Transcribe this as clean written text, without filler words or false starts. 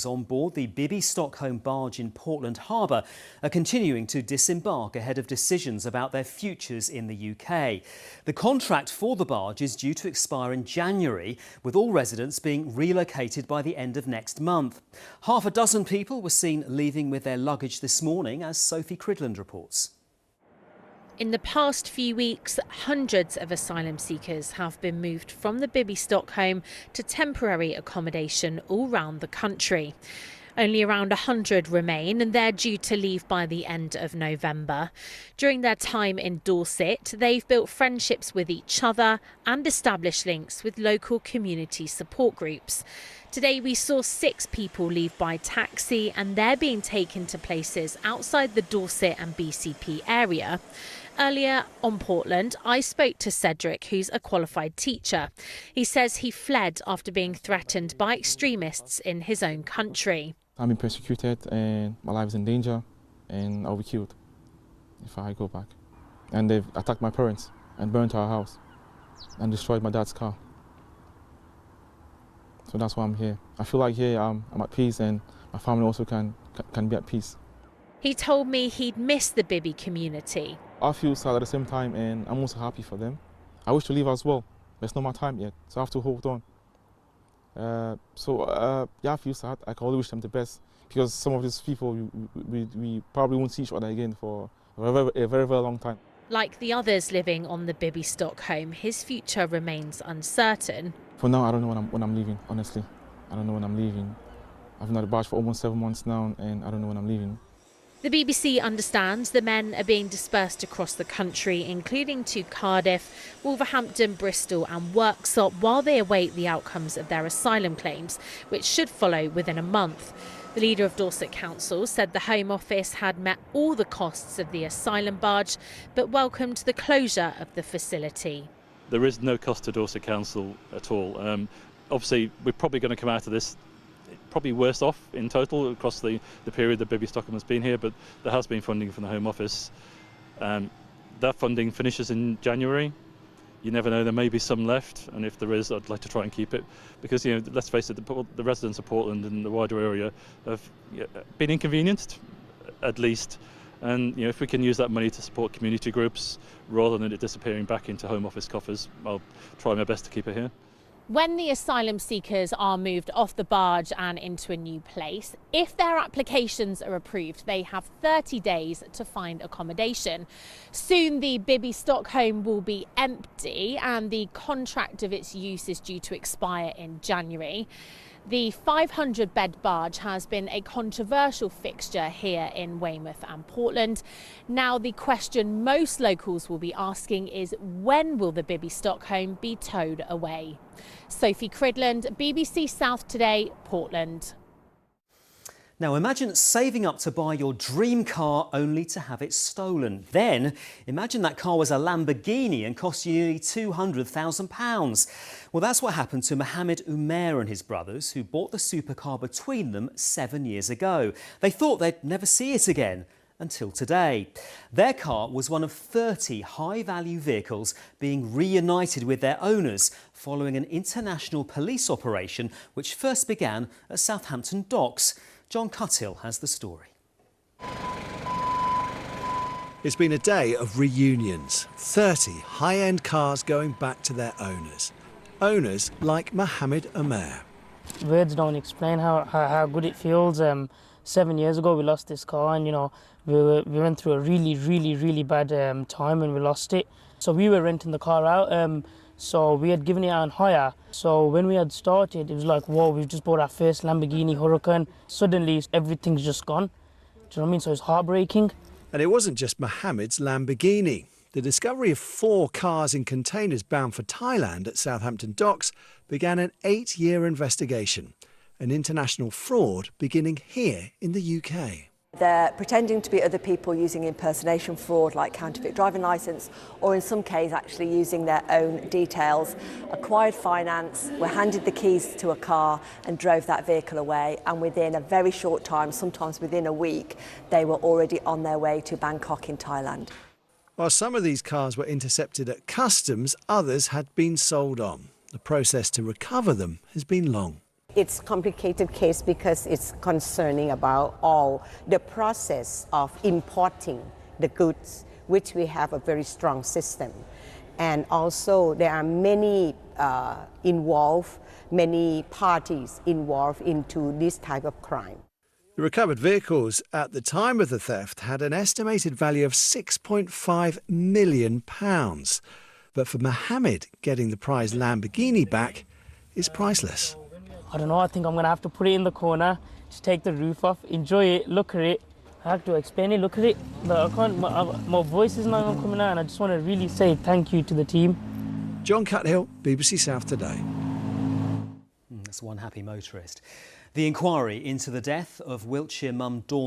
On board the Bibby Stockholm barge in Portland Harbour are continuing to disembark ahead of decisions about their futures in the UK. The contract for the barge is due to expire in January, with all residents being relocated by the end of next month. Half a dozen people were seen leaving with their luggage this morning, as Sophie Cridland reports. In the past few weeks, hundreds of asylum seekers have been moved from the Bibby Stockholm to temporary accommodation all round the country. Only around 100 remain, and they're due to leave by the end of November. During their time in Dorset, they've built friendships with each other and established links with local community support groups. Today we saw 6 people leave by taxi, and they're being taken to places outside the Dorset and BCP area. Earlier on Portland, I spoke to Cedric, who's a qualified teacher. He says he fled after being threatened by extremists in his own country. I've been persecuted and my life is in danger and I'll be killed if I go back. And they've attacked my parents and burnt our house and destroyed my dad's car. So that's why I'm here. I feel like here I'm at peace, and my family also can be at peace. He told me he'd miss the Bibby community. I feel sad at the same time, and I'm also happy for them. I wish to leave as well, but it's not my time yet, so I have to hold on. Yeah, I feel sad. I can only wish them the best, because some of these people, we probably won't see each other again for a very, very long time. Like the others living on the Bibby Stockholm, his future remains uncertain. For now, I don't know when I'm leaving, honestly. I don't know when I'm leaving. I've been at the barge for almost 7 months now, and I don't know when I'm leaving. The BBC understands the men are being dispersed across the country, including to Cardiff, Wolverhampton, Bristol and Worksop, while they await the outcomes of their asylum claims, which should follow within a month. The leader of Dorset Council said the Home Office had met all the costs of the asylum barge, but welcomed the closure of the facility. There is no cost to Dorset Council at all. Obviously, we're probably going to come out of this probably worse off in total across the period that Bibby Stockholm has been here, but there has been funding from the Home Office. That funding finishes in January. You never know, there may be some left, and if there is, I'd like to try and keep it, because, you know, let's face it, the residents of Portland and the wider area have been inconvenienced, at least. And, you know, if we can use that money to support community groups rather than it disappearing back into Home Office coffers, I'll try my best to keep it here. When the asylum seekers are moved off the barge and into a new place, if their applications are approved, they have 30 days to find accommodation. Soon the Bibby Stockholm will be empty and the contract of its use is due to expire in January. The 500-bed barge has been a controversial fixture here in Weymouth and Portland. Now the question most locals will be asking is, when will the Bibby Stockholm be towed away? Sophie Cridland, BBC South Today, Portland. Now imagine saving up to buy your dream car only to have it stolen. Then imagine that car was a Lamborghini and cost you nearly £200,000. Well, that's what happened to Mohammed Umair and his brothers, who bought the supercar between them 7 years ago. They thought they'd never see it again until today. Their car was one of 30 high-value vehicles being reunited with their owners following an international police operation which first began at Southampton docks. John Cuttill has the story. It's been a day of reunions. 30 high-end cars going back to their owners. Owners like Mohammed Umair. Words don't explain how good it feels. 7 years ago we lost this car, and, you know, we went through a really bad time when we lost it. So we were renting the car out. So we had given it on hire. So when we had started, it was like, whoa, we've just bought our first Lamborghini Huracan. Suddenly, everything's just gone. Do you know what I mean? So it's heartbreaking. And it wasn't just Mohammed's Lamborghini. The discovery of 4 cars in containers bound for Thailand at Southampton docks began an 8-year investigation. An international fraud beginning here in the UK. They're pretending to be other people using impersonation fraud like counterfeit driving licence, or in some cases actually using their own details, acquired finance, were handed the keys to a car and drove that vehicle away, and within a very short time, sometimes within a week, they were already on their way to Bangkok in Thailand. While some of these cars were intercepted at customs, others had been sold on. The process to recover them has been long. It's a complicated case because it's concerning about all the process of importing the goods, which we have a very strong system. And also there are many many parties involved into this type of crime. The recovered vehicles at the time of the theft had an estimated value of £6.5 million. But for Mohammed, getting the prized Lamborghini back is priceless. I don't know, I think I'm going to have to put it in the corner, just take the roof off, enjoy it, look at it. I have to explain it, look at it, but I can't, my voice is not coming out, and I just want to really say thank you to the team. John Cuthill, BBC South Today. That's one happy motorist. The inquiry into the death of Wiltshire mum Dawn